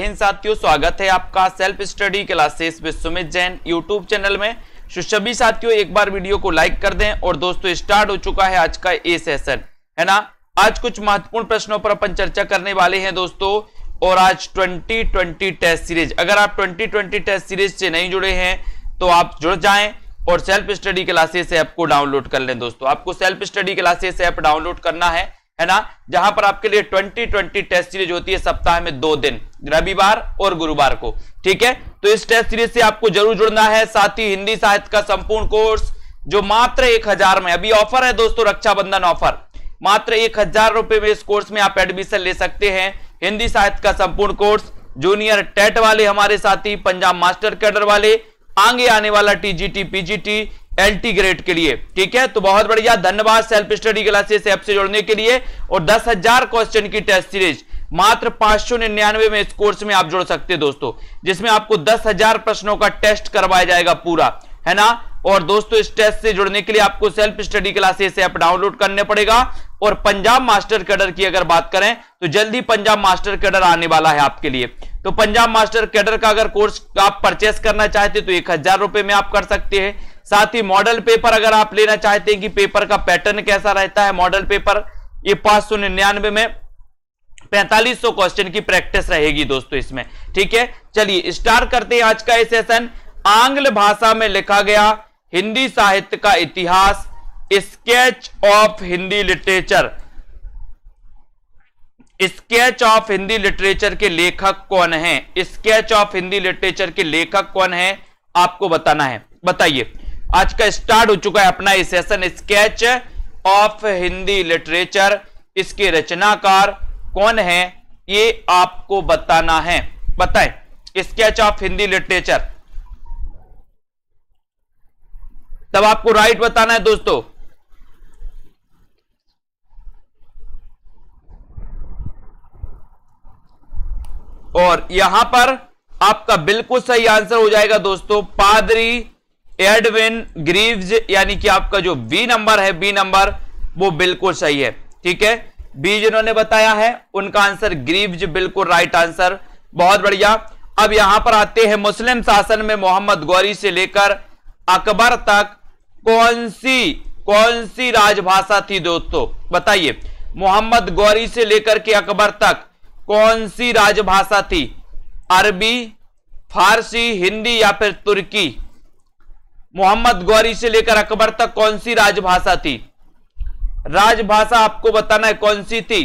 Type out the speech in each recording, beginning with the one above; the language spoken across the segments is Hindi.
हिंद साथियों, स्वागत है आपका self study classes with Sumit Jain YouTube channel में। सभी साथियों एक बार वीडियो को लाइक कर दें। और दोस्तों स्टार्ट हो चुका है आज का ये सेशन, है ना। आज कुछ महत्वपूर्ण प्रश्नों पर अपन चर्चा करने वाले हैं दोस्तों। और आज 2020 टेस्ट सीरीज, अगर आप 2020 टेस्ट सीरीज से नहीं जुड़े हैं तो आप जुड़ जाएं और सेल्फ स्टडी क्लासेस ऐप को डाउनलोड कर लें। दोस्तों आपको self study classes app download करना है ना, जहां पर आपके लिए 2020 टेस्ट सीरीज होती है सप्ताह में 2 दिन, रविवार और गुरुवार को। ठीक है, तो इस टेस्ट सीरीज से आपको जरूर जुड़ना है। साथ ही हिंदी साहित्य का संपूर्ण कोर्स जो मात्र 1000 में, अभी ऑफर है दोस्तों, रक्षाबंधन ऑफर, मात्र 1000 रुपए में इस कोर्स में आप एडमिशन ले सकते हैं। हिंदी साहित्य का संपूर्ण कोर्स, जूनियर टेट वाले हमारे साथी, पंजाब मास्टर कैडर वाले, आगे आने वाला टीजीटी पीजीटी एलटी ग्रेड के लिए। ठीक है, तो बहुत बढ़िया, धन्यवाद सेल्फ स्टडी क्लासेस ऐप से जुड़ने के लिए। और 10,000 क्वेश्चन की टेस्ट सीरीज मात्र 599 में इस कोर्स में आप जुड़ सकते हैं दोस्तों, जिसमें आपको 10,000 प्रश्नों का टेस्ट करवाया जाएगा पूरा, है ना। और दोस्तों इस टेस्ट से जुड़ने के लिए आपको self study classes app download करने पड़ेगा। और पंजाब मास्टर कैडर की अगर बात करें तो जल्दी पंजाब मास्टर कैडर आने वाला है आपके लिए। तो पंजाब मास्टर कैडर का अगर कोर्स आप परचेस करना चाहते हैं तो 1000 रुपए में आप कर सकते हैं। साथ ही मॉडल पेपर अगर आप लेना चाहते हैं कि पेपर का पैटर्न कैसा रहता है, मॉडल पेपर ये 599 में 4500 क्वेश्चन की प्रैक्टिस रहेगी दोस्तों इसमें। ठीक है, चलिए स्टार्ट करते हैं आज का ये सेशन। आंग्ल भाषा में लिखा गया हिंदी साहित्य का इतिहास, sketch of Hindi literature. Sketch of Hindi literature के लेखक कौन हैं? स्केच ऑफ हिंदी लिटरेचर के लेखक कौन हैं आपको बताना है। बताइए, आज का स्टार्ट हो चुका है अपना ये session. Sketch of Hindi literature, इसके रचनाकार कौन है ये आपको बताना है। बताएं, स्केच ऑफ हिंदी लिटरेचर, तब आपको राइट बताना है दोस्तों। और यहां पर आपका बिल्कुल सही आंसर हो जाएगा दोस्तों, पादरी एडविन ग्रीव्स, यानी कि आपका जो बी नंबर है, बी नंबर वो बिल्कुल सही है। ठीक है, बी जिन्होंने बताया है उनका आंसर ग्रीव्स बिल्कुल राइट आंसर। बहुत बढ़िया। अब यहां पर आते हैं, मुस्लिम शासन में मोहम्मद गौरी से लेकर अकबर तक कौन सी राजभाषा थी दोस्तों? बताइए, मोहम्मद गौरी से लेकर के अकबर तक कौन सी राजभाषा थी? अरबी, फारसी, हिंदी या फिर तुर्की? मोहम्मद गौरी से लेकर अकबर तक कौन सी राजभाषा थी? राजभाषा आपको बताना है कौन सी थी।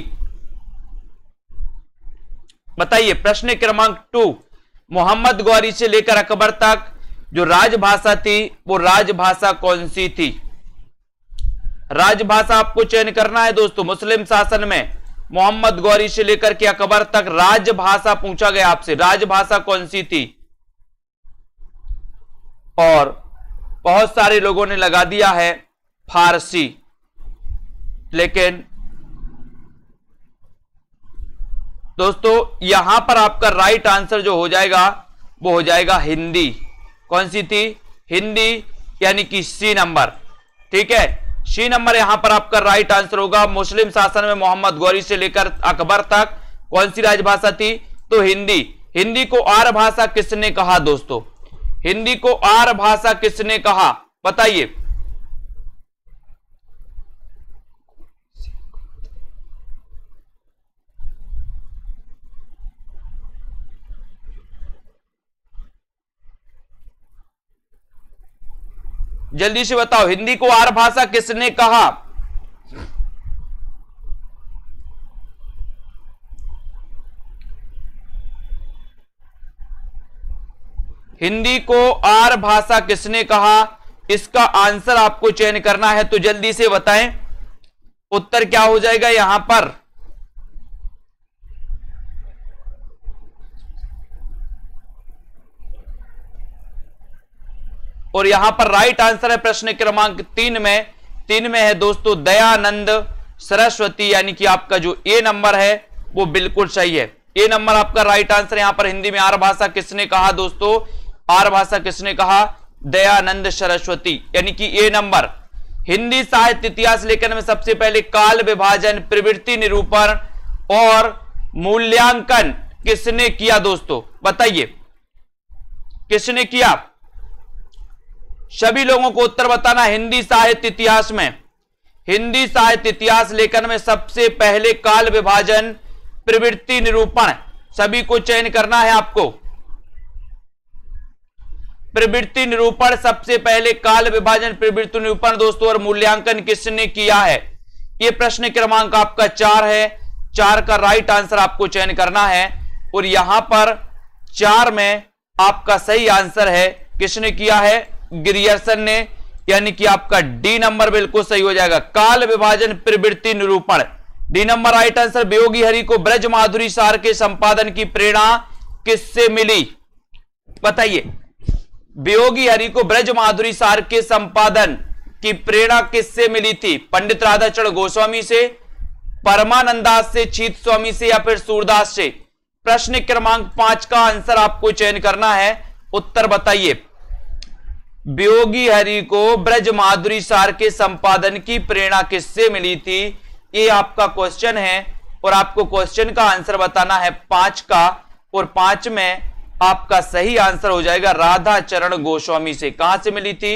बताइए, प्रश्न क्रमांक 2, मोहम्मद गौरी से लेकर अकबर तक जो राजभाषा थी वो राजभाषा कौन सी थी? राजभाषा आपको चयन करना है दोस्तों। मुस्लिम शासन में मोहम्मद गौरी से लेकर के अकबर तक राजभाषा पूछा गया आपसे, राजभाषा कौन सी थी? और बहुत सारे लोगों ने लगा दिया है फारसी, लेकिन दोस्तों यहां पर आपका राइट आंसर जो हो जाएगा वो हो जाएगा हिंदी। कौन सी थी? हिंदी, यानी कि सी नंबर। ठीक है, सी नंबर यहां पर आपका राइट आंसर होगा। मुस्लिम शासन में मोहम्मद गौरी से लेकर अकबर तक कौन सी राजभाषा थी? तो हिंदी। हिंदी को आर्य भाषा किसने कहा दोस्तों? हिंदी को आर्य भाषा किसने कहा? बताइए। जल्दी से बताओ, हिंदी को आर्य भाषा किसने कहा? हिंदी को आर्य भाषा किसने कहा? इसका आंसर आपको चयन करना है, तो जल्दी से बताएं उत्तर क्या हो जाएगा यहां पर। और यहां पर राइट आंसर है प्रश्न क्रमांक 3 में है दोस्तों दयानंद सरस्वती, यानी कि आपका जो ए नंबर है वो बिल्कुल सही है। ए नंबर आपका राइट आंसर। यहां पर हिंदी में आर्य भाषा किसने कहा दोस्तों? आर्य भाषा किसने कहा? दयानंद सरस्वती, यानी कि ए नंबर। हिंदी साहित्य इतिहास लेखन में सबसे पहले काल विभाजन, प्रवृत्ति निरूपण और मूल्यांकन किसने किया दोस्तों, बताइए किसने किया? सभी लोगों को उत्तर बताना। हिंदी साहित्य इतिहास में, हिंदी साहित्य इतिहास लेखन में सबसे पहले काल विभाजन प्रवृत्ति निरूपण, सभी को चयन करना है आपको। प्रवृत्ति निरूपण, सबसे पहले काल विभाजन प्रवृत्ति निरूपण दोस्तों, और मूल्यांकन किसने किया है? यह प्रश्न क्रमांक आपका 4 है। 4 का राइट आंसर आपको चयन करना है, और यहां पर 4 में आपका सही आंसर है किसने किया है? ग्रियर्सन ने, यानी कि आपका डी नंबर बिल्कुल सही हो जाएगा। काल विभाजन प्रवृत्ति निरूपण, D number right answer. Viyogi Hari को ब्रज माधुरी सार के संपादन की प्रेरणा किससे मिली? बताइए, वियोगी हरि को ब्रज माधुरी सार के संपादन की प्रेरणा किससे मिली थी? पंडित राधाचरण गोस्वामी से, परमानंदास से, चीत स्वामी से, या फिर सूरदास से? प्रश्न क्रमांक 5 का आंसर आपको चयन करना है। उत्तर बताइए। वियोगी हरि को ब्रज माधुरी सार के संपादन की प्रेरणा किससे मिली थी? ये आपका क्वेश्चन है, और आपको क्वेश्चन का आंसर बताना है 5 का, और 5 में आपका सही आंसर हो जाएगा राधाचरण गोस्वामी से। कहां से मिली थी?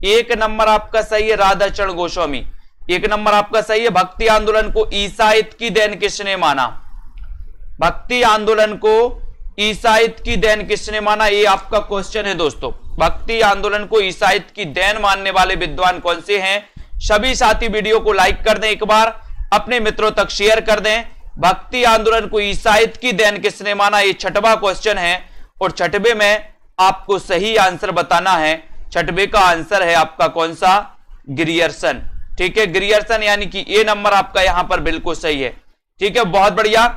1 नंबर आपका सही है, राधाचरण गोस्वामी। 1 नंबर आपका सही है। भक्ति आंदोलन को ईसाईत की देन किसने माना? भक्ति आंदोलन को ईसाईत की देन किसने माना? ये आपका क्वेश्चन है दोस्तों। भक्ति आंदोलन को ईसाईत की देन मानने वाले विद्वान कौन से हैं? सभी साथी वीडियो को लाइक कर दें, एक बार अपने मित्रों तक शेयर कर दें। भक्ति आंदोलन को ईसाईत की देन किसने माना? ये 6वां क्वेश्चन है, और 6वें में आपको सही आंसर बताना है। 6वें का आंसर है आपका कौन सा? ग्रियर्सन। ठीक है, ग्रियर्सन, यानी कि ए नंबर आपका यहां पर बिल्कुल सही है। ठीक है, बहुत बढ़िया।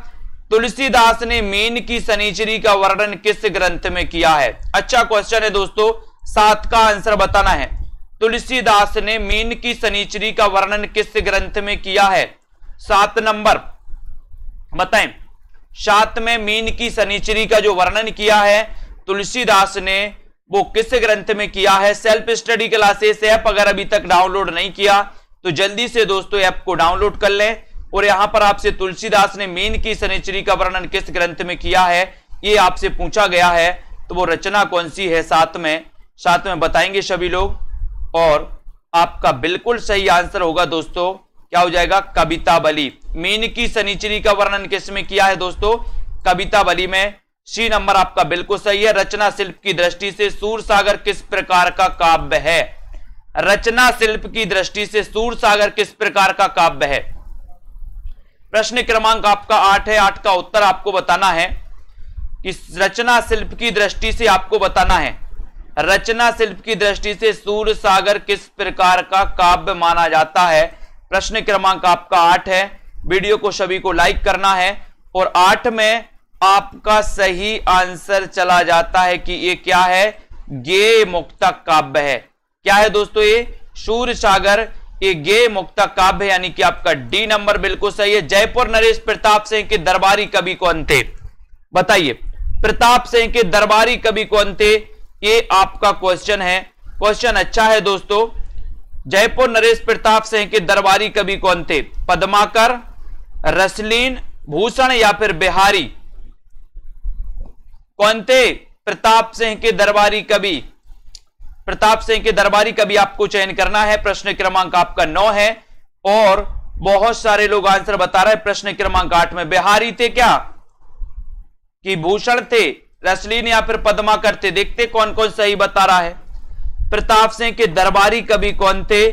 तुलसीदास ने मीन की शनिचरी का वर्णन किस ग्रंथ में किया है? अच्छा क्वेश्चन है दोस्तों। 7 का आंसर बताना है। तुलसीदास ने मीन की शनिचरी का वर्णन किस ग्रंथ में किया है? 7 नंबर बताएं। 7 में मीन की शनिचरी का जो वर्णन किया है तुलसीदास ने, वो किस ग्रंथ में किया है? सेल्फ स्टडी क्लासेस ऐप अगर अभी तक डाउनलोड नहीं किया तो जल्दी से दोस्तों ऐप को डाउनलोड कर लें, और यहां पर आपसे तुलसीदास ने मीन की शनिचरी का वर्णन किस ग्रंथ में किया है ये आपसे पूछा गया है, तो वो रचना कौन सी है? 7 में बताएंगे सभी लोग, और आपका बिल्कुल सही आंसर होगा दोस्तों, क्या हो जाएगा? कवितावली। मीन की शनिचरी का वर्णन किस में किया है दोस्तों? कवितावली में। सी नंबर आपका बिल्कुल सही है। रचना शिल्प की दृष्टि से सूरसागर किस प्रकार का काव्य है? रचना शिल्प की दृष्टि से सूरसागर किस प्रकार का काव्य है? प्रश्न क्रमांक आपका 8 है। 8 का उत्तर आपको बताना है कि रचना शिल्प की दृष्टि से आपको बताना है, रचना शिल्प की दृष्टि से सूरसागर किस प्रकार का काव्य माना जाता है। प्रश्न क्रमांक आपका 8 है। वीडियो को सभी को लाइक करना है, और 8 में आपका सही आंसर चला जाता है कि ये क्या है? गेय मुक्तक काव्य है। क्या है दोस्तों? ये सूरसागर, ये गेय मुक्तक काव्य, यानी कि आपका डी नंबर बिल्कुल सही है। जयपुर नरेश प्रताप सिंह के दरबारी कवि कौन थे? बताइए, प्रताप सिंह के दरबारी कवि कौन थे? ये आपका क्वेश्चन है। क्वेश्चन अच्छा है दोस्तों। जयपुर नरेश प्रताप सिंह के दरबारी कवि कौन थे? पद्माकर, रसलीन, भूषण, या फिर बिहारी? कौन थे प्रताप सिंह के दरबारी कवि? प्रताप सिंह के दरबारी कवि आपको चयन करना है। प्रश्न क्रमांक आपका 9 है, और बहुत सारे लोग आंसर बता रहे हैं। प्रश्न क्रमांक 8 में बिहारी थे क्या, कि भूषण थे, रसलीन, या फिर पद्माकर थे? देखते कौन कौन सही बता रहा है। प्रताप सिंह के दरबारी कवि कौन थे?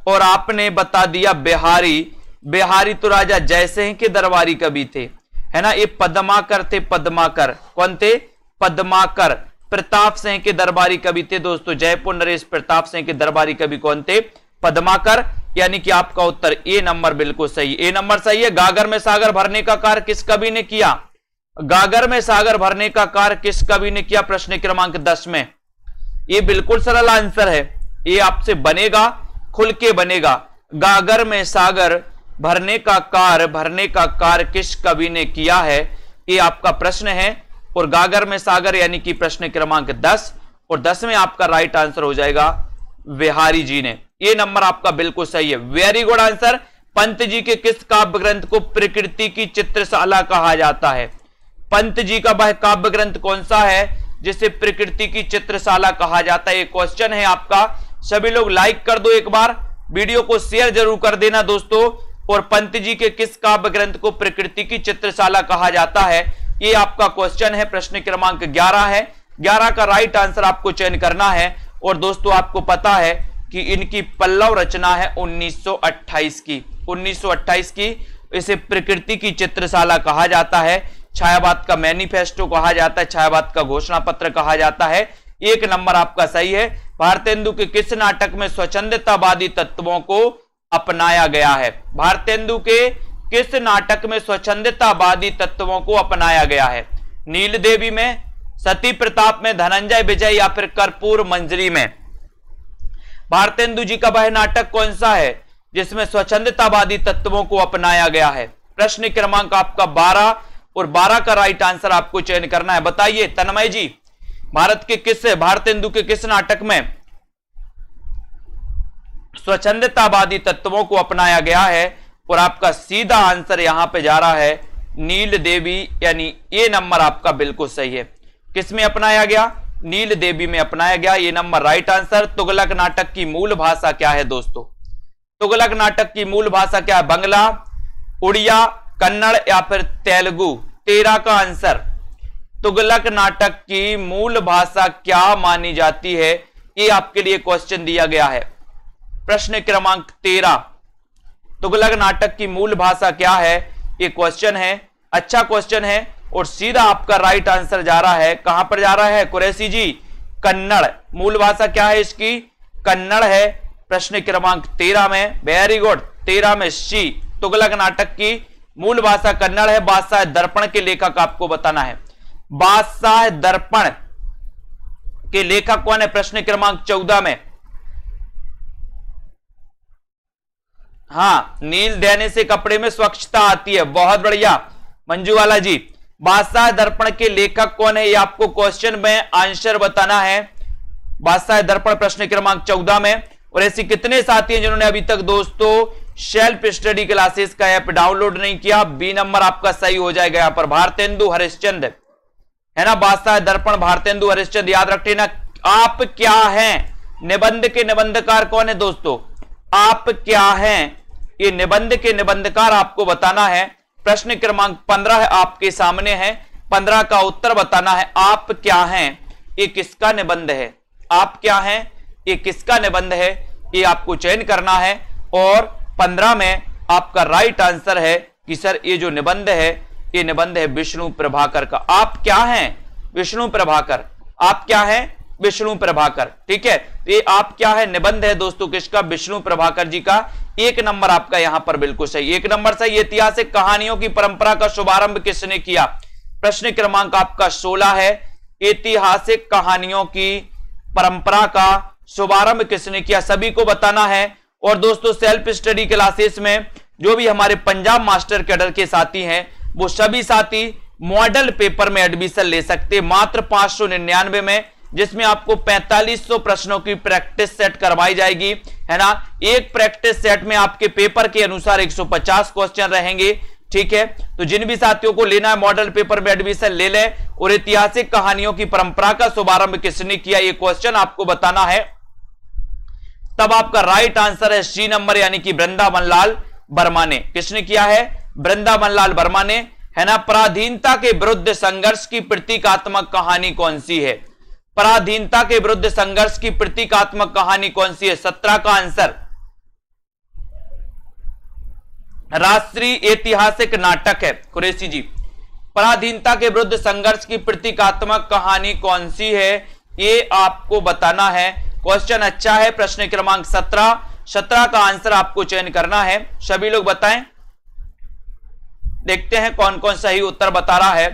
और आपने बता दिया बिहारी। बिहारी तो राजा जयसिंह के दरबारी कवि थे, है ना। ये पद्माकर थे। पद्माकर कौन थे? पद्माकर प्रताप सिंह के दरबारी कवि थे दोस्तों। जयपुर नरेश प्रताप सिंह के दरबारी कवि कौन थे? पद्माकर, यानी कि आपका उत्तर ए नंबर बिल्कुल सही। ए नंबर सही है। गागर में सागर भरने का कार्य किस कवि ने किया? गागर में सागर भरने का कार्य किस कवि ने किया? प्रश्न क्रमांक 10 में। ये बिल्कुल सरल आंसर है, ये आपसे बनेगा, खुल के बनेगा। गागर में सागर भरने का कार्य किस कवि ने किया है, ये आपका प्रश्न है। और गागर में सागर यानी कि प्रश्न क्रमांक 10, और 10 में आपका राइट आंसर हो जाएगा बिहारी जी ने। ये नंबर आपका बिल्कुल सही है। Very good answer. Pant ji के किस काव्य ग्रंथ को प्रकृति की चित्रशाला कहा जाता है? पंत जी का वह काव्य ग्रंथ कौन सा है जिसे प्रकृति की चित्रशाला कहा जाता है? ये क्वेश्चन है आपका। सभी लोग लाइक कर दो, एक बार वीडियो को शेयर जरूर कर देना दोस्तों। और पंत जी के किस काव्य ग्रंथ को प्रकृति की चित्रशाला कहा जाता है? ये आपका क्वेश्चन है। प्रश्न क्रमांक 11 है। 11 का राइट आंसर आपको चयन करना है। और दोस्तों आपको पता है कि इनकी पल्लव रचना है 1928 की। 1928 की इसे प्रकृति की चित्रशाला कहा जाता है। छायावाद का मैनिफेस्टो कहा जाता है, छायावाद का घोषणा पत्र कहा जाता है। 1 नंबर आपका सही है। भारतेंदु के किस नाटक में स्वच्छंदतावादी तत्वों को अपनाया गया है? भारतेंदु के किस नाटक में स्वच्छंदतावादी तत्वों को अपनाया गया है? नील देवी में, सती प्रताप में, धनंजय विजय या फिर कर्पूर मंजरी में? भारतेंदु जी का वह नाटक कौन सा है जिसमें स्वच्छंदतावादी तत्वों को अपनाया गया है? प्रश्न क्रमांक आपका 12 और 12 का राइट आंसर आपको चयन करना है। बताइए तन्मय जी, भारतेंदु के किस नाटक में स्वच्छंदतावादी तत्वों को अपनाया गया है? और आपका सीधा आंसर यहां पे जा रहा है नील देवी, यानी ये नंबर आपका बिल्कुल सही है। किसमें अपनाया गया? नील देवी में अपनाया गया। ये नंबर राइट आंसर। तुगलक नाटक की मूल भाषा क्या है दोस्तों? तुगलक नाटक की मूल भाषा क्या है? बंगला, उड़िया, कन्नड़ या फिर तेलुगु? 13 का आंसर। तुगलक नाटक की मूल भाषा क्या मानी जाती है? ये आपके लिए क्वेश्चन दिया गया है। प्रश्न क्रमांक 13, तुगलक नाटक की मूल भाषा क्या है? ये क्वेश्चन है। अच्छा क्वेश्चन है और सीधा आपका राइट आंसर जा रहा है। कहां पर जा रहा है कुरैशी जी? कन्नड़। मूल भाषा क्या है इसकी? कन्नड़ है। प्रश्न क्रमांक 13 में, वेरी गुड, 13 में सी। तुगलक नाटक की मूल भाषा कन्नड़ है। बादशाह दर्पण के लेखक आपको बताना है। बादशाह दर्पण के लेखक कौन है? प्रश्न क्रमांक 14 में। हाँ, नील देने से कपड़े में स्वच्छता आती है। बहुत बढ़िया मंजूवाला जी। बादशाह दर्पण के लेखक कौन है? ये आपको क्वेश्चन में आंसर बताना है। बादशाह दर्पण प्रश्न क्रमांक 14 में। और ऐसे कितने साथी हैं जिन्होंने अभी तक दोस्तों सेल्फ स्टडी क्लासेस का ऐप डाउनलोड नहीं किया? बी नंबर आपका सही हो जाएगा यहां पर। भारतेंदु हरिश्चंद्र है ना, बादशाह दर्पण भारतेंदु हरिश्चंद्र, याद रखते ना। आप क्या हैं? निबंध के निबंधकार कौन है दोस्तों? आप क्या हैं? ये निबंध के निबंधकार आपको बताना है। प्रश्न क्रमांक 15 आपके सामने है। 15 का उत्तर बताना है। आप क्या हैं? ये किसका निबंध है? आप क्या हैं? ये किसका निबंध है? ये आपको चयन करना है। और 15 में आपका राइट आंसर है कि सर ये जो निबंध है, ये निबंध है विष्णु प्रभाकर का। आप क्या हैं? विष्णु प्रभाकर। आप क्या हैं? विष्णु प्रभाकर। ठीक है, ये आप क्या है निबंध है दोस्तों किसका? विष्णु प्रभाकर जी का। 1 नंबर आपका यहां पर बिल्कुल सही। 1 नंबर सही। ऐतिहासिक कहानियों की परंपरा का शुभारंभ किसने किया? प्रश्न क्रमांक आपका 16 है। ऐतिहासिक कहानियों की परंपरा का शुभारंभ किसने किया? सभी को बताना है। और दोस्तों सेल्फ स्टडी क्लासेस में जो भी हमारे पंजाब मास्टर कैडर के साथी हैं, वो सभी साथी मॉडल पेपर में एडमिशन ले सकते मात्र 599 में, जिसमें आपको 4500 प्रश्नों की प्रैक्टिस सेट करवाई जाएगी, है ना। एक प्रैक्टिस सेट में आपके पेपर के अनुसार 150 क्वेश्चन रहेंगे। ठीक है, तो जिन भी साथियों को लेना है मॉडल पेपर में एडमिशन ले लें। और ऐतिहासिक कहानियों की परंपरा का शुभारंभ किसने किया? ये क्वेश्चन आपको बताना है। तब आपका राइट आंसर है सी नंबर, यानी कि वृंदावन लाल वर्मा ने। किसने किया है? वृंदावन लाल वर्मा ने, है ना। पराधीनता के विरुद्ध संघर्ष की प्रतीकात्मक कहानी कौन सी है? पराधीनता के विरुद्ध संघर्ष की प्रतीकात्मक कहानी कौन सी है? 17 का आंसर राष्ट्रीय ऐतिहासिक नाटक है कुरैशी जी। पराधीनता के विरुद्ध संघर्ष की प्रतीकात्मक कहानी कौन सी है? ये आपको बताना है। क्वेश्चन अच्छा है। प्रश्न क्रमांक 17 का आंसर आपको चयन करना है। सभी लोग बताएं, देखते हैं कौन कौन सही उत्तर बता रहा है।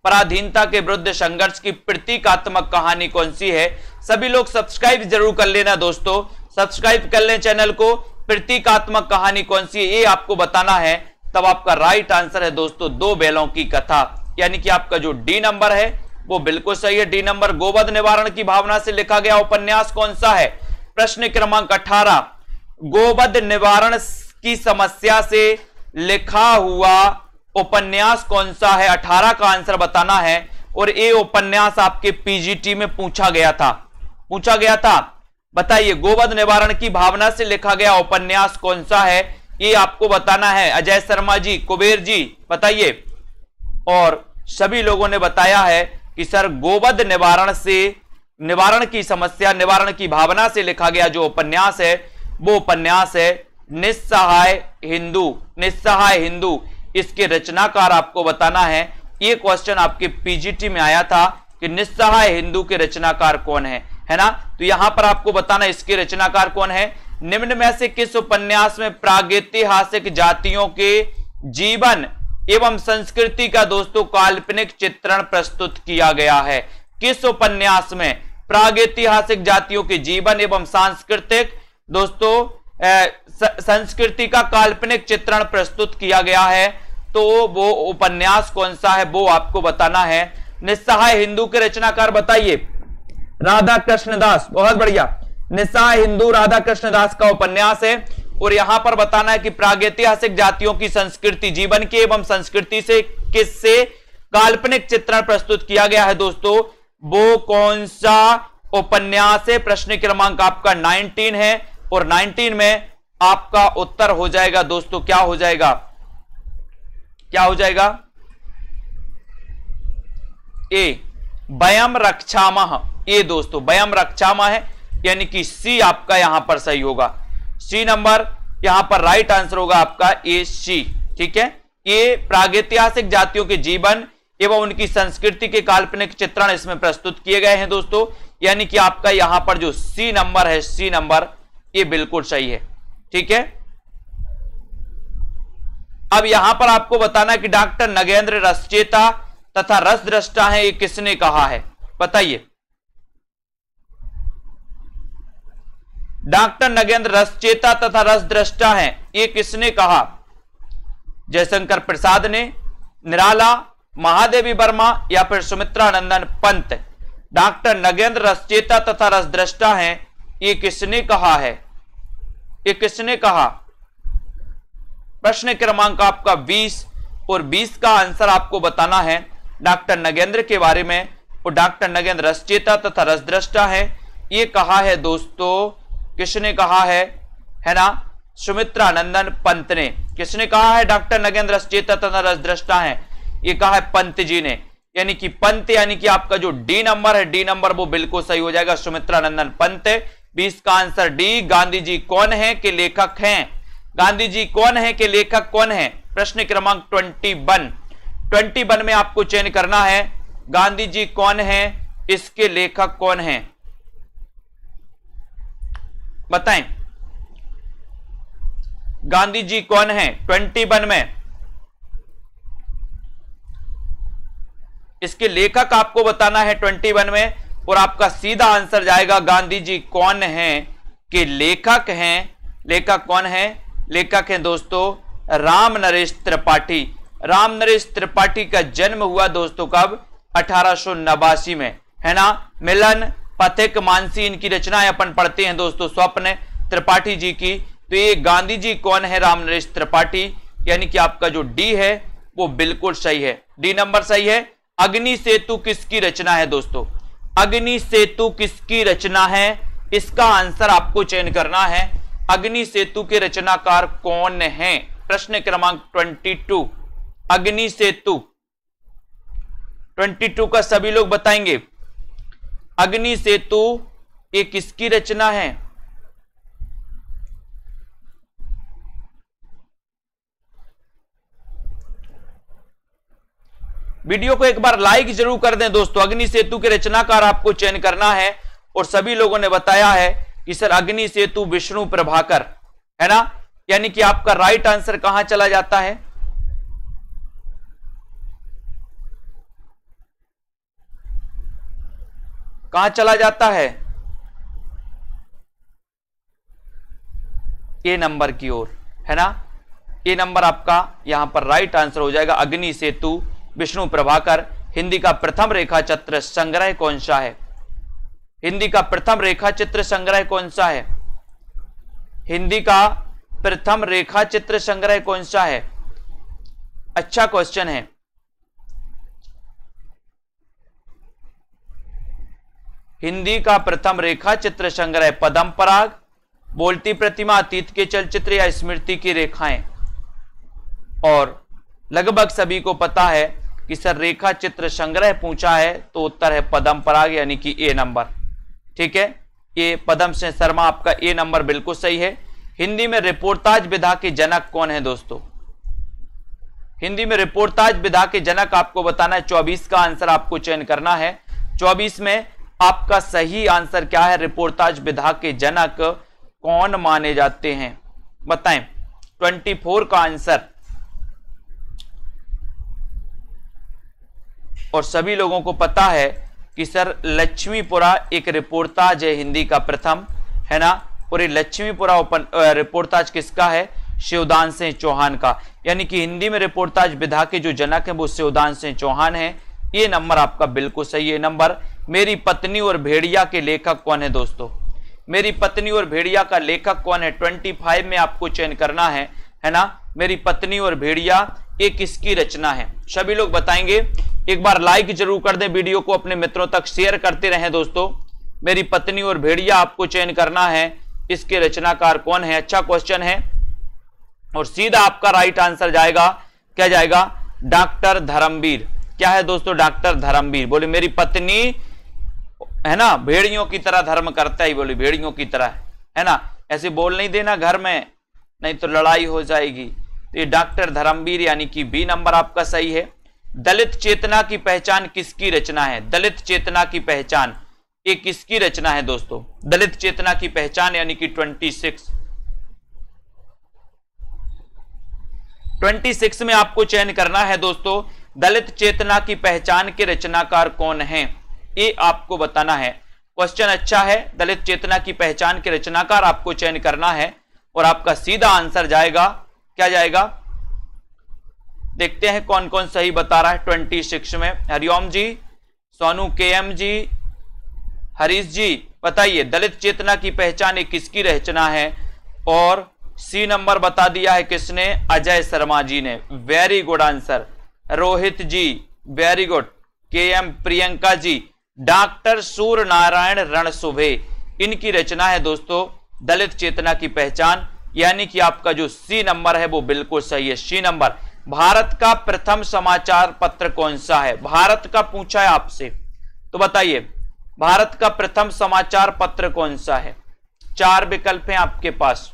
पराधीनता के विरुद्ध संघर्ष की प्रतीकात्मक कहानी कौन सी है? सभी लोग सब्सक्राइब जरूर कर लेना दोस्तों, सब्सक्राइब कर लें चैनल को। प्रतीकात्मक कहानी कौन सी है ये आपको बताना है। तब आपका राइट आंसर है दोस्तों 2 बैलों की कथा, यानी कि आपका जो डी नंबर है वो बिल्कुल सही है। D number. गोवध निवारण की भावना से लिखा गया उपन्यास कौन सा है? प्रश्न क्रमांक 18। गोवध निवारण की समस्या से लिखा हुआ उपन्यास कौन सा है? 18 का आंसर बताना है। और ये उपन्यास आपके पीजीटी में पूछा गया था। बताइए, गोवध निवारण की भावना से लिखा गया उपन्यास कौन सा है? ये आपको बताना है। अजय शर्मा जी, कुबेर जी, बताइए। और सभी लोगों ने बताया है कि सर गोवध निवारण की समस्या, निवारण की भावना से लिखा गया जो उपन्यास है वो उपन्यास है निस्सहाय हिंदू। इसके रचनाकार आपको बताना है। ये क्वेश्चन आपके पीजीटी में आया था कि निस्सहाय हिंदू के रचनाकार कौन है ना? तो यहां पर आपको बताना इसके रचनाकार कौन है। निम्न में से किस उपन्यास में प्रागैतिहासिक जातियों के जीवन एवं संस्कृति का दोस्तों काल्पनिक चित्रण प्रस्तुत किया गया है? किस उपन्यास में प्रागैतिहासिक जातियों के जीवन एवं सांस्कृतिक दोस्तों संस्कृति का काल्पनिक चित्रण प्रस्तुत किया गया है? तो वो उपन्यास कौन सा है वो आपको बताना है। निस्सहाय हिंदू के रचनाकार बताइए। राधा कृष्णदास, बहुत बढ़िया। निस्सहाय हिंदू राधा कृष्णदास का उपन्यास है। और यहां पर बताना है कि प्रागैतिहासिक जातियों की संस्कृति, जीवन के एवं संस्कृति से किससे काल्पनिक चित्रण प्रस्तुत किया गया है दोस्तों? वो कौन सा उपन्यास है? प्रश्न क्रमांक आपका 19 है। और 19 में आपका उत्तर हो जाएगा दोस्तों, क्या हो जाएगा? ए, वयम रक्षामः। ये दोस्तों वयम रक्षामः है, यानी कि सी आपका यहां पर सही होगा। सी नंबर यहां पर राइट आंसर होगा आपका ए, सी। ठीक है, ये प्रागैतिहासिक जातियों के जीवन एवं उनकी संस्कृति के काल्पनिक चित्रण इसमें प्रस्तुत किए गए हैं दोस्तों, यानी कि आपका यहां पर जो सी नंबर है, सी नंबर ये बिल्कुल सही है। ठीक है, अब यहां पर आपको बताना है कि डॉक्टर नगेंद्र रसचेता तथा रसद्रष्टा है, ये किसने कहा है? बताइए। डॉक्टर नगेंद्र रसचेता तथा रसद्रष्टा है, ये किसने कहा? जयशंकर प्रसाद ने, निराला, महादेवी वर्मा या फिर सुमित्रानंदन पंत? डॉक्टर नगेंद्र रसचेता तथा रसद्रष्टा हैं, ये किसने कहा है? ये किसने कहा? प्रश्न क्रमांक आपका 20 और 20 का आंसर आपको बताना है डॉक्टर नगेंद्र के बारे में। और डॉक्टर नगेंद्र रसचेता तथा रसद्रष्टा है, ये कहा है दोस्तों, किसने कहा है ना? सुमित्रानंदन पंत ने। किसने कहा है डॉक्टर नगेंद्र रसचेता तथा रसद्रष्टा है? ये कहा है पंत जी ने, यानी कि पंत, यानी कि आपका जो डी नंबर है, डी नंबर वो बिल्कुल सही हो जाएगा, सुमित्रानंदन पंत। 20 का आंसर डी। गांधी जी कौन है के लेखक हैं? गांधी जी कौन है के लेखक कौन है? प्रश्न क्रमांक 21 में आपको चयन करना है गांधी जी कौन है, इसके लेखक कौन है? बताएं, गांधी जी कौन है 21 में? इसके लेखक आपको बताना है 21 में। और आपका सीधा आंसर जाएगा गांधी जी कौन है के लेखक हैं। लेखक कौन है? लेखक हैं दोस्तों राम नरेश त्रिपाठी। राम नरेश त्रिपाठी का जन्म हुआ दोस्तों कब? 1889 में, है ना? मिलन, पथिक, मानसी, इनकी रचनाएं अपन पढ़ते हैं दोस्तों, स्वप्न त्रिपाठी जी की। तो ये गांधी जी कौन है? राम नरेश त्रिपाठी, यानी कि आपका जो डी है वो बिल्कुल सही है, डी नंबर सही है। अग्नि सेतु किसकी रचना है दोस्तों? अग्नि सेतु किसकी रचना है? इसका आंसर आपको चयन करना है। अग्नि सेतु के रचनाकार कौन है? प्रश्न क्रमांक 22। अग्नि सेतु 22 का सभी लोग बताएंगे। अग्नि सेतु ये किसकी रचना है? वीडियो को एक बार लाइक जरूर कर दें दोस्तों। अग्नि सेतु के रचनाकार आपको चयन करना है। और सभी लोगों ने बताया है कि सर अग्नि सेतु विष्णु प्रभाकर, है ना? यानी कि आपका राइट आंसर कहां चला जाता है? कहां चला जाता है? ए नंबर की ओर, है ना? ए नंबर आपका यहां पर राइट आंसर हो जाएगा। अग्नि सेतु विष्णु प्रभाकर। हिंदी का प्रथम रेखा चित्र संग्रह कौन सा है? हिंदी का प्रथम रेखा चित्र संग्रह कौन सा है? हिंदी का प्रथम रेखा चित्र संग्रह कौन सा है? अच्छा क्वेश्चन है। हिंदी का प्रथम रेखा चित्र संग्रह पद्म पराग, बोलती प्रतिमा, अतीत के चलचित्र या स्मृति की रेखाएं। और लगभग सभी को पता है कि सर रेखा चित्र संग्रह पूछा है तो उत्तर है पद्म पराग यानी कि ए नंबर। ठीक है, ये पद्म सिंह शर्मा आपका ए नंबर बिल्कुल सही है। हिंदी में रिपोर्टाज विधा के जनक कौन है दोस्तों? हिंदी में रिपोर्टाज विधा के जनक आपको बताना है। 24 का आंसर आपको चयन करना है। 24 में आपका सही आंसर क्या है? रिपोर्टाज विधा के जनक कौन माने जाते हैं बताएं। 24 का आंसर, और सभी लोगों को पता है कि सर लक्ष्मीपुरा एक रिपोर्टाज है हिंदी का प्रथम, है ना। और ये लक्ष्मीपुरा रिपोर्टाज किसका है? शिवदान सिंह चौहान का। यानी कि हिंदी में रिपोर्टाज विधा के जो जनक है वो शिवदान सिंह चौहान है। ये नंबर आपका बिल्कुल सही है। नंबर मेरी पत्नी और भेड़िया के लेखक कौन है दोस्तों? मेरी पत्नी और भेड़िया का लेखक कौन है? 25 में आपको चयन करना है ना। मेरी पत्नी और भेड़िया ये किसकी रचना है? सभी लोग बताएंगे। एक बार लाइक जरूर कर दें, वीडियो को अपने मित्रों तक शेयर करते रहें दोस्तों। मेरी पत्नी और भेड़िया आपको चयन करना है, इसके रचनाकार कौन है? अच्छा क्वेश्चन है। और सीधा आपका राइट आंसर जाएगा, क्या जाएगा? डॉक्टर धर्मवीर। क्या है दोस्तों? डॉक्टर धर्मवीर। बोले मेरी पत्नी है ना भेड़ियों की तरह धर्म करता ही, बोले भेड़ियों की तरह, है ना। ऐसे बोल नहीं देना घर में, नहीं तो लड़ाई हो जाएगी। तो ये डॉक्टर धर्मवीर यानी कि बी नंबर आपका सही है। दलित चेतना की पहचान किसकी रचना है? दलित चेतना की पहचान ये किसकी रचना है दोस्तों? दलित चेतना की पहचान यानी कि 26 में आपको चयन करना है दोस्तों। दलित चेतना की पहचान के रचनाकार कौन हैं, ये आपको बताना है। क्वेश्चन अच्छा है। दलित चेतना की पहचान के रचनाकार आपको चयन करना है और आपका सीधा आंसर जाएगा, क्या जाएगा? देखते हैं कौन कौन सही बता रहा है 26 में। हरिओम जी, सोनू केएम जी, हरीश जी बताइए दलित चेतना की पहचान किसकी रचना है? और सी नंबर बता दिया है किसने? अजय शर्मा जी ने। Very good answer. Rohit ji very good. KM Priyanka ji, doctor Surya Narayan Ransubhe, इनकी रचना है दोस्तों दलित चेतना की पहचान, यानी कि आपका जो सी नंबर है वो बिल्कुल सही है। सी नंबर। भारत का प्रथम समाचार पत्र कौन सा है? भारत का पूछा है आपसे, तो बताइए भारत का प्रथम समाचार पत्र कौन सा है? 4 विकल्प हैं आपके पास।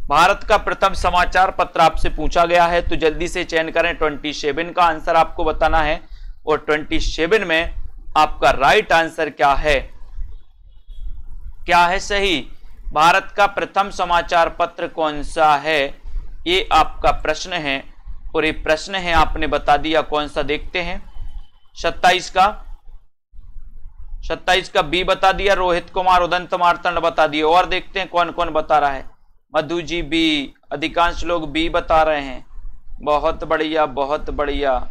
भारत का प्रथम समाचार पत्र आपसे पूछा गया है तो जल्दी से चयन करें। 27 का आंसर आपको बताना है और 27 में आपका राइट आंसर क्या है? क्या है सही? भारत का प्रथम समाचार पत्र कौन सा है, ये आपका प्रश्न है। और ये प्रश्न है आपने बता दिया कौन सा। देखते हैं 27 का बी बता दिया, रोहित कुमार उदंत मार्तंड बता दिए। और देखते हैं कौन कौन बता रहा है। मधु जी बी, अधिकांश लोग बी बता रहे हैं। बहुत बढ़िया बहुत बढ़िया।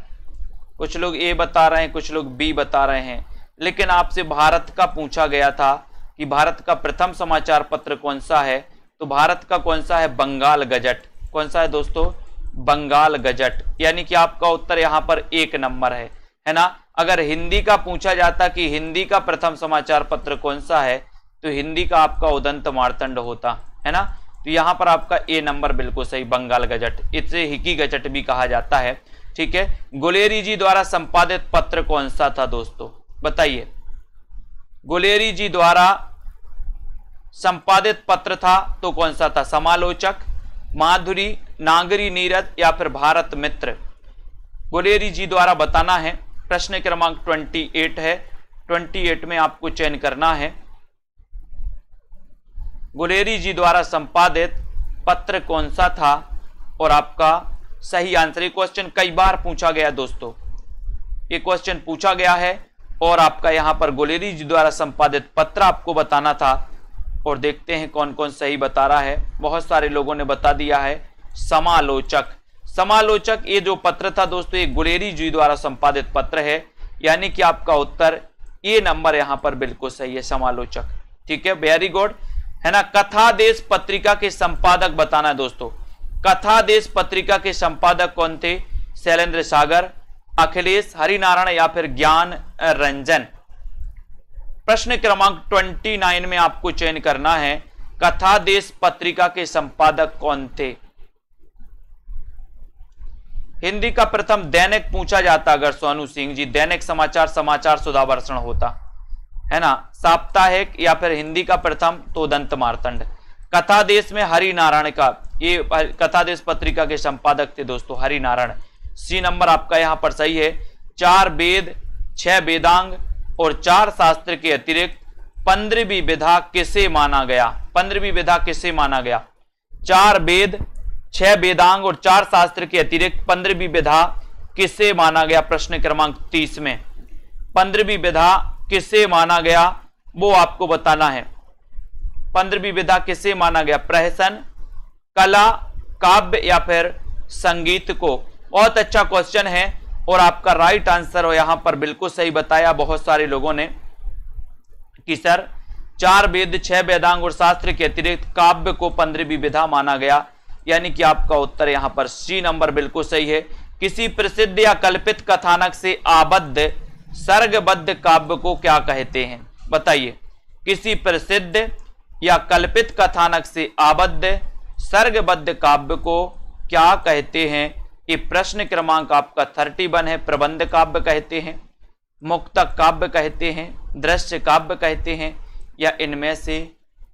कुछ लोग ए बता रहे हैं, कुछ लोग बी बता रहे हैं। लेकिन आपसे भारत का पूछा गया था कि भारत का प्रथम समाचार पत्र कौन सा है, तो भारत का कौन सा है? बंगाल गजट। कौन सा है दोस्तों? बंगाल गजट। यानी कि आपका उत्तर यहां पर 1 नंबर है ना। अगर हिंदी का पूछा जाता कि हिंदी का प्रथम समाचार पत्र कौन सा है, तो हिंदी का आपका उदंत मार्तंड होता, है ना। तो यहां पर आपका ए नंबर बिल्कुल सही, बंगाल गजट। इसे हिकी गजट भी कहा जाता है। ठीक है। गुलेरी जी द्वारा संपादित पत्र कौन सा था दोस्तों? बताइए। गुलेरी जी द्वारा संपादित पत्र था तो कौन सा था? समालोचक, माधुरी, नागरी नीरद या फिर भारत मित्र? गुलेरी जी द्वारा बताना है। प्रश्न क्रमांक 28 है। 28 में आपको चयन करना है। गुलेरी जी द्वारा संपादित पत्र कौन सा था और आपका सही आंसर। ये क्वेश्चन कई बार पूछा गया दोस्तों, ये क्वेश्चन पूछा गया है और आपका यहां पर गुलेरी जी द्वारा संपादित पत्र आपको बताना था। और देखते हैं कौन कौन सही बता रहा है। बहुत सारे लोगों ने बता दिया है समालोचक। समालोचक ये जो पत्र था दोस्तों, ये गुलेरी जी द्वारा संपादित पत्र है, यानी कि आपका उत्तर ए नंबर यहां पर बिल्कुल सही है, समालोचक। ठीक है, वेरी गुड, है ना। कथा देश पत्रिका के संपादक बताना है दोस्तों। कथा देश पत्रिका के संपादक कौन थे? शैलेंद्र सागर, अखिलेश, हरिनारायण या फिर ज्ञान रंजन। प्रश्न क्रमांक 29 में आपको चयन करना है कथा देश पत्रिका के संपादक कौन थे। हिंदी का प्रथम दैनिक पूछा जाता अगर सोनू सिंह जी, दैनिक समाचार, समाचार सुधावर्षण होता है ना। साप्ताहिक या फिर हिंदी का प्रथम तो दंत मार्तंड। कथा देश में हरिनारायण का, ये कथा देश पत्रिका के संपादक थे दोस्तों हरिनारायण। सी नंबर आपका यहां पर सही है। 4 वेद, 6 वेदांग और 4 शास्त्र के अतिरिक्त 15वीं विधा किसे माना गया। 15वीं विधा किसे माना गया। 4 वेद, 6 वेदांग और 4 शास्त्र के अतिरिक्त 15वीं विधा किसे माना गया। प्रश्न क्रमांक 30 में 15वीं विधा किसे माना गया वो आपको बताना है। 15वीं विधा किसे माना गया। प्रहसन, कला, काव्य या फिर संगीत को। बहुत अच्छा क्वेश्चन है और आपका राइट आंसर हो यहां पर बिल्कुल सही बताया बहुत सारे लोगों ने कि सर 4 वेद, 6 वेदांग और शास्त्र के अतिरिक्त काव्य को 15वीं विधा माना गया, यानी कि आपका उत्तर यहां पर सी नंबर बिल्कुल सही है। किसी प्रसिद्ध या कल्पित कथानक से आबद्ध सर्गबद्ध काव्य को क्या कहते हैं, बताइए। किसी प्रसिद्ध या कल्पित कथानक से आबद्ध सर्गबद्ध काव्य को क्या कहते हैं। ये प्रश्न क्रमांक आपका 31 है। प्रबंध काव्य कहते हैं, मुक्तक काव्य कहते हैं, दृश्य काव्य कहते हैं या इनमें से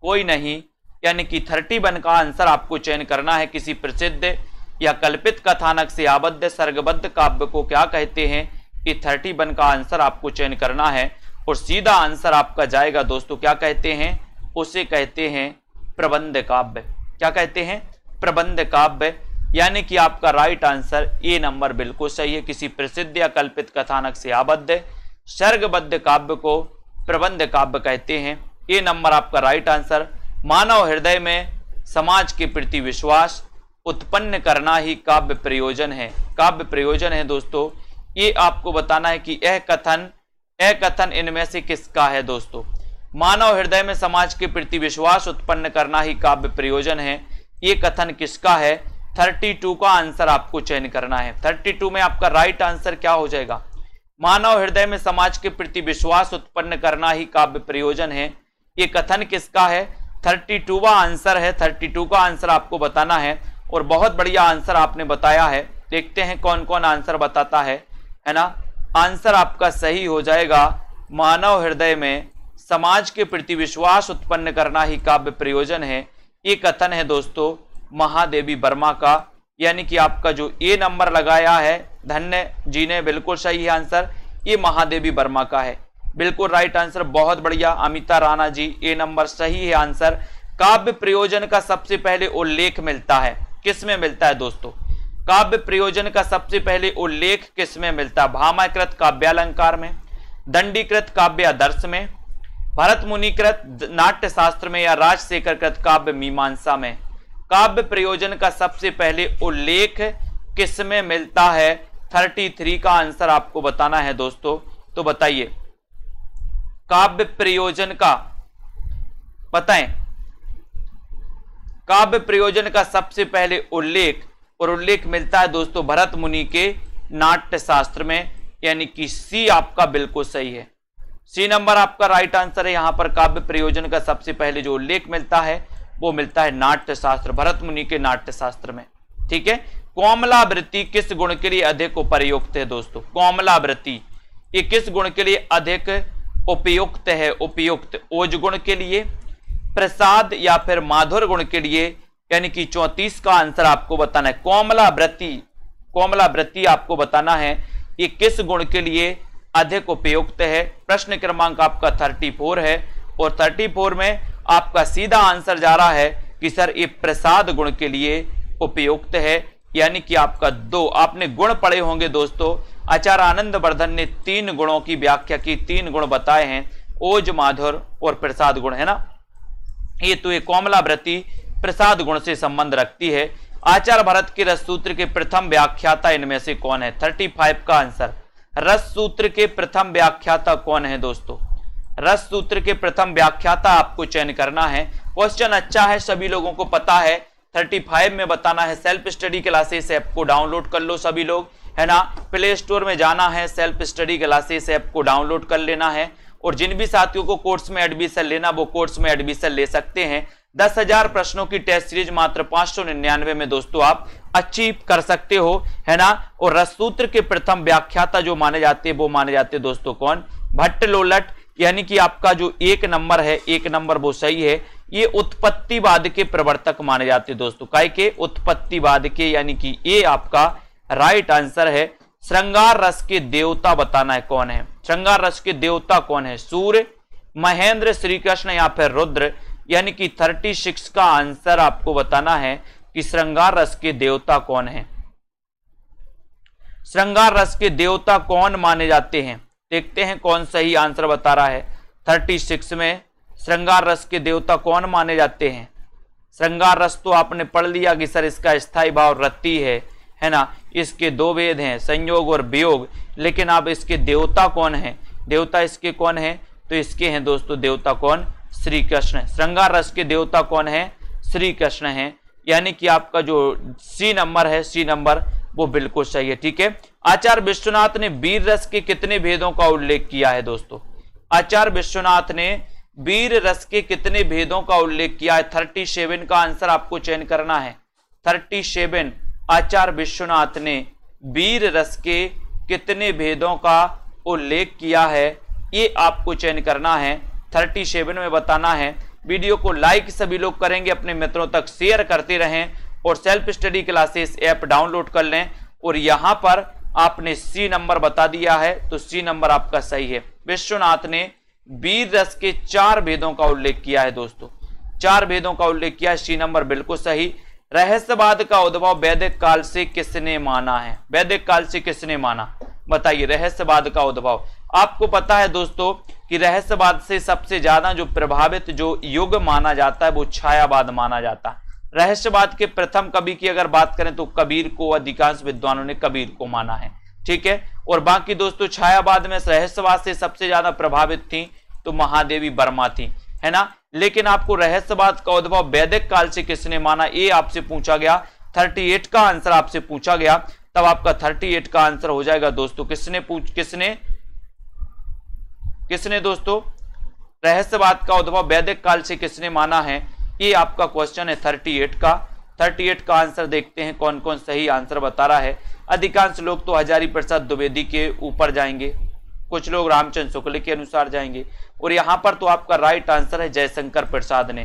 कोई नहीं, यानी कि 31 का आंसर आपको चयन करना है। किसी प्रसिद्ध या कल्पित कथानक से आबद्ध सर्गबद्ध काव्य को क्या कहते हैं, ये 31 का आंसर आपको चयन करना है और सीधा आंसर आपका जाएगा दोस्तों, क्या कहते हैं, उसे कहते हैं प्रबंध काव्य। क्या कहते हैं, प्रबंध काव्य, यानी कि आपका राइट आंसर ए नंबर बिल्कुल सही है। किसी प्रसिद्ध या कल्पित कथानक से आबद्ध सर्गबद्ध काव्य को प्रबंध काव्य कहते हैं। ए नंबर आपका राइट आंसर। मानव हृदय में समाज के प्रति विश्वास उत्पन्न करना ही काव्य प्रयोजन है। काव्य प्रयोजन है दोस्तों। ये आपको बताना है कि यह कथन इनमें से किसका है दोस्तों। मानव हृदय में समाज के प्रति विश्वास उत्पन्न करना ही काव्य प्रयोजन है, ये कथन किसका है। 32 का आंसर आपको चयन करना है। 32 में आपका राइट आंसर क्या हो जाएगा, मानव हृदय में समाज के प्रति विश्वास उत्पन्न करना ही काव्य प्रयोजन है, ये कथन किसका है। 32वां आंसर है। 32 का आंसर आपको बताना है और बहुत बढ़िया आंसर आपने बताया है। देखते हैं कौन कौन आंसर बताता है ना। आंसर आपका सही हो जाएगा, मानव हृदय में समाज के प्रति विश्वास उत्पन्न करना ही काव्य प्रयोजन है, ये कथन है दोस्तों महादेवी वर्मा का, यानी कि आपका जो ए नंबर लगाया है धन्य जी ने, बिल्कुल सही है आंसर, ये महादेवी वर्मा का है। बिल्कुल राइट आंसर, बहुत बढ़िया अमिता राणा जी, ए नंबर सही है आंसर। काव्य प्रयोजन का सबसे पहले उल्लेख मिलता है, किस में मिलता है दोस्तों। काव्य प्रयोजन का सबसे पहले उल्लेख किस में मिलता है। भामाकृत काव्यालंकार में, दंडीकृत काव्यादर्श में, भरत मुनिकृत नाट्य शास्त्र में या राजशेखरकृत काव्य मीमांसा में। काव्य प्रयोजन का सबसे पहले उल्लेख किस में मिलता है। 33 का आंसर आपको बताना है दोस्तों, तो बताइए काव्य प्रयोजन का बताएं। काव्य प्रयोजन का सबसे पहले उल्लेख मिलता है दोस्तों भरत मुनि के नाट्य शास्त्र में, यानी कि सी आपका बिल्कुल सही है। सी नंबर आपका राइट आंसर है। यहां पर काव्य प्रयोजन का सबसे पहले जो उल्लेख मिलता है वो मिलता है नाट्य शास्त्र, भरत मुनि के नाट्य शास्त्र में। ठीक है। कोमलावृत्ति किस गुण के लिए अधिक उपयुक्त है दोस्तों। कोमलावृत्ति ये किस गुण के लिए अधिक उपयुक्त है। उपयुक्त ओज गुण के लिए, प्रसाद या फिर माधुर गुण के लिए, यानी कि 34 का आंसर आपको बताना है। कोमलावृत्ति आपको बताना है ये किस गुण के लिए अधिक उपयुक्त है। प्रश्न क्रमांक आपका 34 है और 34 में आपका सीधा आंसर जा रहा है कि सर ये प्रसाद गुण के लिए उपयुक्त है, यानी कि आपका 2। आपने गुण पढ़े होंगे दोस्तों, आचार्य आनंदवर्धन ने 3 गुणों की व्याख्या की, 3 गुण बताए हैं, ओज, माधुर और प्रसाद गुण, है ना। ये तो ये कोमलावृत्ति प्रसाद गुण से संबंध रखती है। आचार्य भरत के रस सूत्र के प्रथम व्याख्याता इनमें से कौन है। 35 का आंसर, रस सूत्र के प्रथम व्याख्याता कौन है दोस्तों। रस सूत्र के प्रथम व्याख्याता आपको चयन करना है। क्वेश्चन अच्छा है, सभी लोगों को पता है। 35 में बताना है। सेल्फ स्टडी क्लासेस ऐप को डाउनलोड कर लो सभी लोग, है ना, प्ले स्टोर में जाना है, सेल्फ स्टडी क्लासेस ऐप को डाउनलोड कर लेना है और जिन भी साथियों को कोर्स में एडमिशन लेना वो कोर्स में एडमिशन ले सकते हैं। 10,000 प्रश्नों की टेस्ट सीरीज मात्र 599 में दोस्तों आप अचीव कर सकते हो, है ना। और रससूत्र के प्रथम व्याख्याता जो माने जाते हैं वो माने जाते हैं दोस्तों कौन, भट्टलोलट, यानी कि आपका जो 1 नंबर है, 1 नंबर वो सही है, ये उत्पत्तिवाद के प्रवर्तक माने जाते हैं दोस्तों, काय के, उत्पत्तिवाद के, यानी कि ये आपका राइट आंसर है। श्रृंगार रस के देवता बताना है कौन है, श्रृंगार रस के देवता कौन है, सूर्य, महेंद्र, श्री कृष्ण या फिर रुद्र, यानी कि 36 का आंसर आपको बताना है कि श्रृंगार रस के देवता कौन है। श्रृंगार रस के देवता कौन माने जाते हैं, देखते हैं कौन सही आंसर बता रहा है। 36 में श्रृंगार रस के देवता कौन माने जाते हैं। श्रृंगार रस तो आपने पढ़ लिया कि सर इसका स्थायी भाव रति है ना, इसके 2 भेद हैं, संयोग और वियोग, लेकिन अब इसके देवता कौन है, देवता इसके कौन है, तो इसके हैं दोस्तों देवता कौन, श्री कृष्ण। श्रृंगार रस के देवता कौन है, श्री कृष्ण है, यानी कि आपका जो सी नंबर है, सी नंबर वो बिल्कुल सही है, ठीक है। आचार्य विश्वनाथ ने वीर रस के कितने भेदों का उल्लेख किया है दोस्तों, आचार्य विश्वनाथ ने वीर रस के कितने भेदों का उल्लेख किया है। 37 का आंसर आपको चयन करना है। 37 आचार्य विश्वनाथ ने वीर रस के कितने भेदों का उल्लेख किया है, ये आपको चयन करना है, 37 में बताना है। वीडियो को लाइक सभी लोग करेंगे, अपने मित्रों तक शेयर करते रहें और self study classes app download कर लें। और यहां पर आपने सी नंबर बता दिया है, तो सी नंबर आपका सही है। विश्वनाथ ने वीर रस के 4 भेदों का उल्लेख किया है दोस्तों, 4 भेदों का उल्लेख किया है, सी नंबर बिल्कुल सही। रहस्यवाद का उद्भव वैदिक काल से किसने माना है, वैदिक काल से किसने माना, बताइए। रहस्यवाद का उद्भव, आपको पता है दोस्तों कि रहस्यवाद से सबसे ज्यादा जो प्रभावित जो युग माना जाता है वो छायावाद माना जाता है। रहस्यवाद के प्रथम कवि की अगर बात करें तो कबीर को, अधिकांश विद्वानों ने कबीर को माना है, ठीक है। और बाकी दोस्तों छायावाद में रहस्यवाद से सबसे ज्यादा प्रभावित थी तो महादेवी वर्मा थी, है ना। लेकिन आपको रहस्यवाद का उद्भव वैदिक काल से किसने माना, ये आपसे पूछा गया। 38 का आंसर आपसे पूछा गया, तब आपका 38 का आंसर हो जाएगा दोस्तों। किसने दोस्तों रहस्यवाद का उद्भव वैदिक काल से किसने माना है, ये आपका क्वेश्चन है 38 का। 38 का आंसर देखते हैं कौन कौन सही आंसर बता रहा है। अधिकांश लोग तो हजारी प्रसाद द्विवेदी के ऊपर जाएंगे, कुछ लोग रामचंद्र शुक्ल के अनुसार जाएंगे, और यहां पर तो आपका राइट आंसर है जयशंकर प्रसाद ने,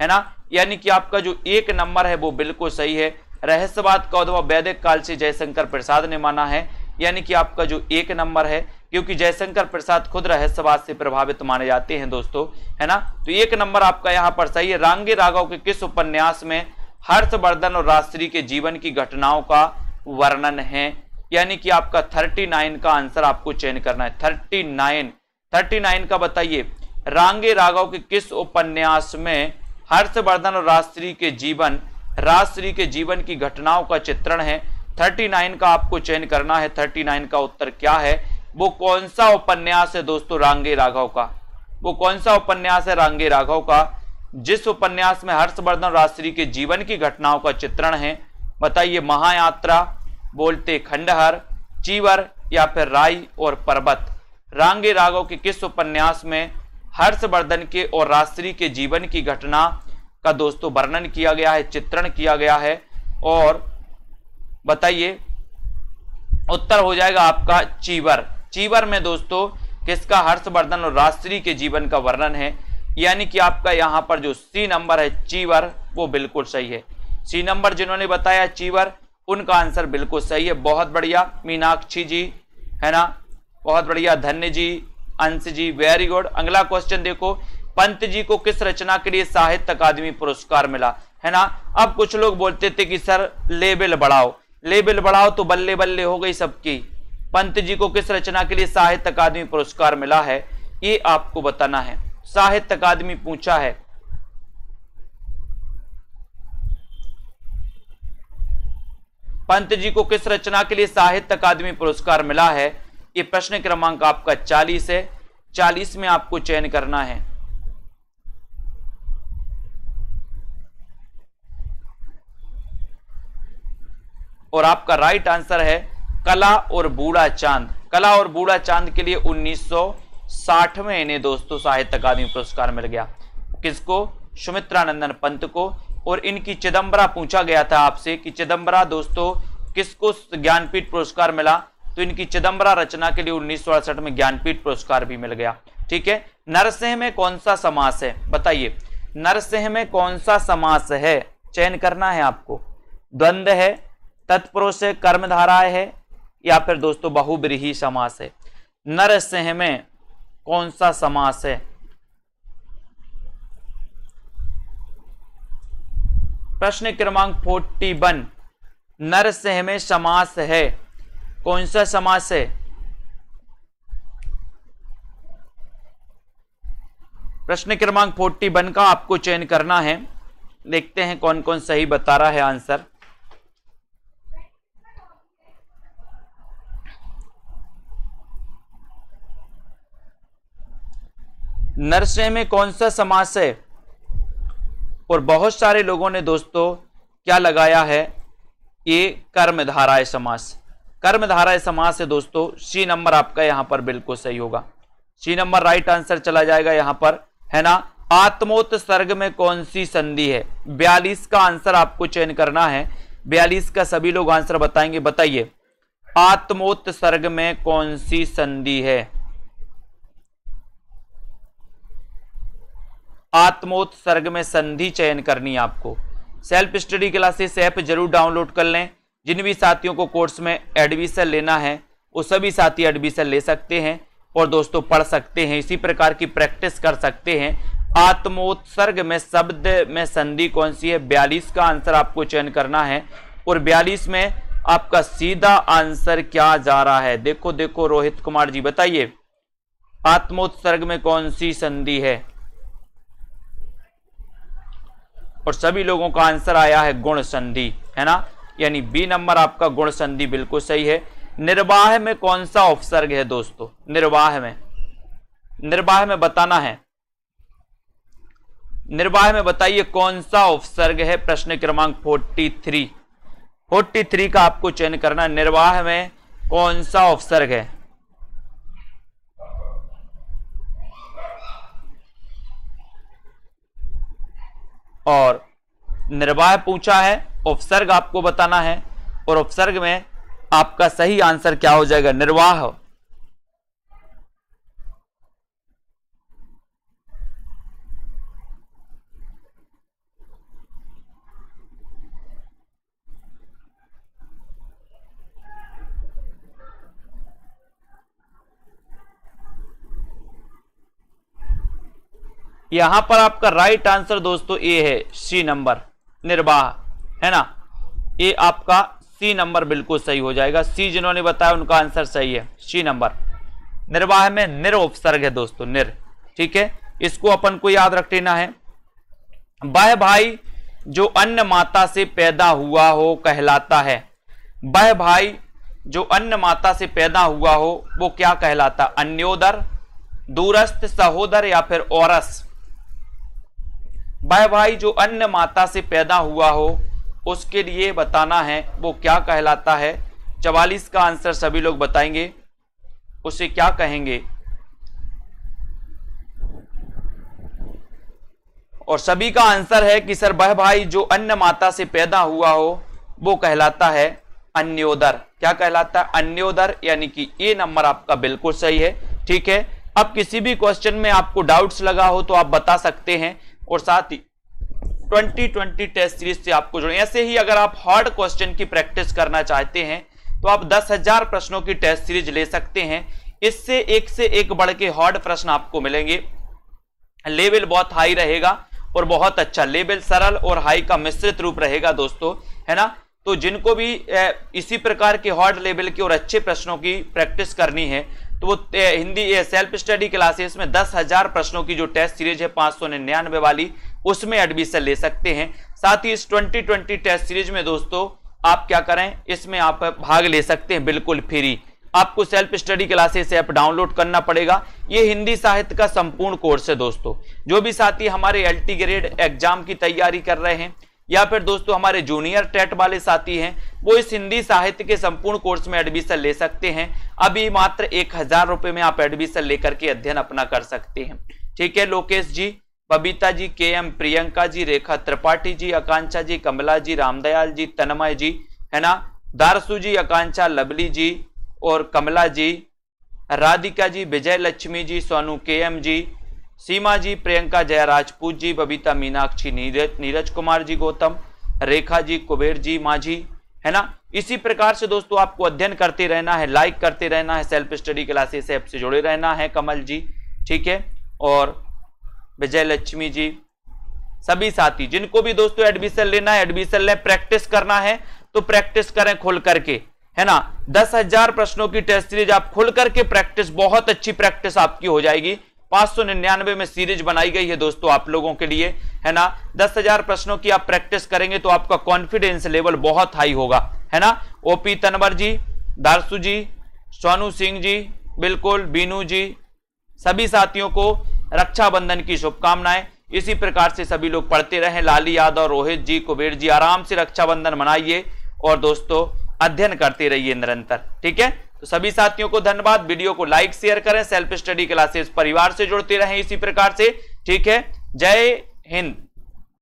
है ना। यानी कि आपका जो 1 नंबर है वो बिल्कुल सही है। रहस्यवाद का उद्भव वैदिक काल से जयशंकर प्रसाद ने माना है, यानी कि आपका जो 1 नंबर है, क्योंकि जयशंकर प्रसाद खुद रहस्यवाद से प्रभावित माने जाते हैं दोस्तों, है ना। तो 1 नंबर आपका यहां पर सही है। रांगे राघव के किस उपन्यास में हर्षवर्धन और राजश्री के जीवन की घटनाओं का वर्णन है, यानी कि आपका 39 का आंसर आपको चयन करना है। 39 का बताइए। रांगे राघव के किस उपन्यास में हर्षवर्धन और राजश्री के जीवन की घटनाओं का चित्रण है। 39 का आपको चयन करना है। 39 का उत्तर क्या है, वो कौन सा उपन्यास है दोस्तों रांगे राघव का, वो कौन सा उपन्यास है रांगे राघव का, जिस उपन्यास में हर्षवर्धन और राजश्री के जीवन की घटनाओं का चित्रण है, बताइए। महायात्रा, बोलते खंडहर, चीवर या फिर राई और पर्वत। रांगे राघव के किस उपन्यास में हर्षवर्धन के और राजश्री के जीवन की घटना का दोस्तों वर्णन किया गया है, चित्रण किया गया है, और बताइए। उत्तर हो जाएगा आपका चीवर। चीवर में दोस्तों किसका, हर्षवर्धन और राजश्री के जीवन का वर्णन है, यानी कि आपका यहां पर जो सी नंबर है चीवर वो बिल्कुल सही है। सी नंबर जिन्होंने बताया चीवर, उनका आंसर बिल्कुल सही है। बहुत बढ़िया मीनाक्षी जी, है ना, बहुत बढ़िया। धन्य जी, अंश जी, वेरी गुड। अगला क्वेश्चन देखो। पंत जी को किस रचना के लिए साहित्य अकादमी पुरस्कार मिला, है ना। अब कुछ लोग बोलते थे कि सर लेवल बढ़ाओ तो बल्ले बल्ले हो गई सबकी। पंत जी को किस रचना के लिए साहित्य अकादमी पुरस्कार मिला है, ये आपको बताना है। साहित्य अकादमी पूछा है। पंत जी को किस रचना के लिए साहित्य अकादमी पुरस्कार मिला है, ये प्रश्न क्रमांक आपका 40 है। 40 में आपको चयन करना है। और आपका राइट आंसर है कला और बूढ़ा चांद, कला और बूढ़ा चांद के लिए 1960 में इन्हें दोस्तों साहित्य अकादमी पुरस्कार मिल गया। किसको? सुमित्रानंदन पंत को। और इनकी चिदम्बरा पूछा गया था आपसे कि चिदम्बरा दोस्तों किसको ज्ञानपीठ पुरस्कार मिला, तो इनकी चिदम्बरा रचना के लिए 1968 में ज्ञानपीठ पुरस्कार भी मिल गया। ठीक है। नरसिंह में कौन सा समास है, बताइए नरसिंह में कौन सा समास है, चयन करना है आपको। द्वंद्व है, तत्पुरुष है, कर्मधाराय है, या फिर दोस्तों बहुब्रीहि समास है। नरसिंह में कौन सा समास है? प्रश्न क्रमांक 41, नरसिंह में समास है, कौन सा समास है? प्रश्न क्रमांक 41 का आपको चयन करना है। देखते हैं कौन कौन सही बता रहा है आंसर। नरसिंह में कौन सा समास है? और बहुत सारे लोगों ने दोस्तों क्या लगाया है, ये कर्मधाराय समास। कर्मधाराय समास है दोस्तों। सी नंबर आपका यहां पर बिल्कुल सही होगा। सी नंबर राइट आंसर चला जाएगा यहां पर, है ना। आत्मोत्सर्ग में कौन सी संधि है? 42 का आंसर आपको चयन करना है। 42 का सभी लोग आंसर बताएंगे। बताइए आत्मोत्सर्ग में कौन सी संधि है? आत्मोत्सर्ग में संधि चयन करनी है आपको। सेल्फ स्टडी क्लासेस ऐप जरूर डाउनलोड कर लें। जिन भी साथियों को कोर्स में एडमिशन लेना है वो सभी साथी एडमिशन ले सकते हैं और दोस्तों पढ़ सकते हैं, इसी प्रकार की प्रैक्टिस कर सकते हैं। आत्मोत्सर्ग में शब्द में संधि कौन सी है? 42 का आंसर आपको चयन करना है। और 42 में आपका सीधा आंसर क्या जा रहा है? देखो देखो रोहित कुमार जी बताइए आत्मोत्सर्ग में कौन सी संधि है? और सभी लोगों का आंसर आया है गुण संधि, है ना, यानी बी नंबर आपका गुण संधि बिल्कुल सही है। निर्वाह में कौन सा उपसर्ग है दोस्तों? निर्वाह में बताना है। निर्वाह में बताइए कौन सा उपसर्ग है। प्रश्न क्रमांक 43 का आपको चयन करना। निर्वाह में कौन सा उपसर्ग है? और निर्वाह पूछा है, उपसर्ग आपको बताना है और उपसर्ग में आपका सही आंसर क्या हो जाएगा? निर्वाह। यहां पर आपका राइट आंसर दोस्तों ए है, सी नंबर निर्वाह, है ना। ये आपका सी नंबर बिल्कुल सही हो जाएगा। सी जिन्होंने बताया उनका आंसर सही है, सी नंबर। निर्वाह में निर उपसर्ग है दोस्तों, निर। ठीक है, इसको अपन को याद रख लेना है। वह भाई जो अन्न माता से पैदा हुआ हो कहलाता है। वह भाई जो अन्न माता से पैदा हुआ हो वो क्या कहलाता? अन्योदर, दूरस्थ, सहोदर या फिर औरस। वह भाई जो अन्न माता से पैदा हुआ हो उसके लिए बताना है वो क्या कहलाता है। 44 का आंसर सभी लोग बताएंगे, उसे क्या कहेंगे। और सभी का आंसर है कि सर वह भाई जो अन्न माता से पैदा हुआ हो वो कहलाता है अन्योदर। क्या कहलाता है? अन्योदर, यानी कि ए नंबर आपका बिल्कुल सही है। ठीक है, अब किसी भी क्वेश्चन में आपको डाउट्स लगा हो तो आप बता सकते हैं और साथ ही 2020 टेस्ट सीरीज से आपको जुड़े। ऐसे ही अगर आप हार्ड क्वेश्चन की प्रैक्टिस करना चाहते हैं तो आप 10,000 प्रश्नों की टेस्ट सीरीज ले सकते हैं। इससे एक बढ़ के हार्ड प्रश्न आपको मिलेंगे। लेवल बहुत हाई रहेगा और बहुत अच्छा लेवल, सरल और हाई का मिश्रित रूप रहेगा दोस्तों, है ना। तो जिनको भी इसी प्रकार के हार्ड लेवल के और अच्छे प्रश्नों की प्रैक्टिस करनी है तो वो हिंदी सेल्फ स्टडी क्लासेस में 10,000 प्रश्नों की जो टेस्ट सीरीज है 599 वाली, उसमें एडमिशन ले सकते हैं। साथ ही इस 2020 टेस्ट सीरीज में दोस्तों आप क्या करें, इसमें आप भाग ले सकते हैं बिल्कुल फ्री। आपको self study classes app download करना पड़ेगा। ये हिंदी साहित्य का संपूर्ण कोर्स है दोस्तों। जो भी साथी हमारे LT ग्रेड एग्जाम की तैयारी कर रहे हैं या फिर दोस्तों हमारे जूनियर टेट वाले साथी हैं वो इस हिंदी साहित्य के संपूर्ण कोर्स में एडमिशन ले सकते हैं। अभी मात्र 1000 रुपए में आप एडमिशन लेकर के अध्ययन अपना कर सकते हैं। ठीक है, लोकेश जी, बबीता जी, KM, प्रियंका जी, रेखा त्रिपाठी जी, आकांक्षा जी, कमला जी, रामदयाल जी, तन्मय जी, है ना, दारसू जी, आकांक्षा, लवली जी और कमला जी, राधिका जी, विजय लक्ष्मी जी, सोनू KM जी, सीमा जी, प्रियंका, जया राजपूत जी, बबीता, मीनाक्षी, नीरज कुमार जी, गौतम, रेखा जी, कुबेर जी, माझी, है ना। इसी प्रकार से दोस्तों आपको अध्ययन करते रहना है, लाइक करते रहना है, सेल्फ स्टडी क्लासेस ऐप से जुड़े रहना है। कमल जी, ठीक है, और विजय लक्ष्मी जी, सभी साथी जिनको भी दोस्तों एडमिशन लेना है एडमिशन ले, प्रैक्टिस करना है तो प्रैक्टिस करें खुल करके, है ना। 10,000 प्रश्नों की टेस्ट सीरीज आप खुल करके प्रैक्टिस, बहुत अच्छी प्रैक्टिस आपकी हो जाएगी। 599 में सीरीज बनाई गई है दोस्तों आप लोगों के लिए, है ना। 10,000 प्रश्नों की आप प्रैक्टिस करेंगे तो आपका कॉन्फिडेंस लेवल बहुत हाई होगा, है ना। OP तनवर जी, दारसू जी, सोनू सिंह जी, बिल्कुल, बीनू जी, सभी साथियों को रक्षाबंधन की शुभकामनाएं। इसी प्रकार से सभी लोग पढ़ते रहें। लाली यादव, रोहित जी, कुबेर जी, आराम से रक्षाबंधन मनाइए और दोस्तों अध्ययन करते रहिए निरंतर। ठीक है, तो सभी साथियों को धन्यवाद। वीडियो को लाइक शेयर करें, सेल्फ स्टडी क्लासेस परिवार से जुड़ते रहें इसी प्रकार से। ठीक है, जय हिंद।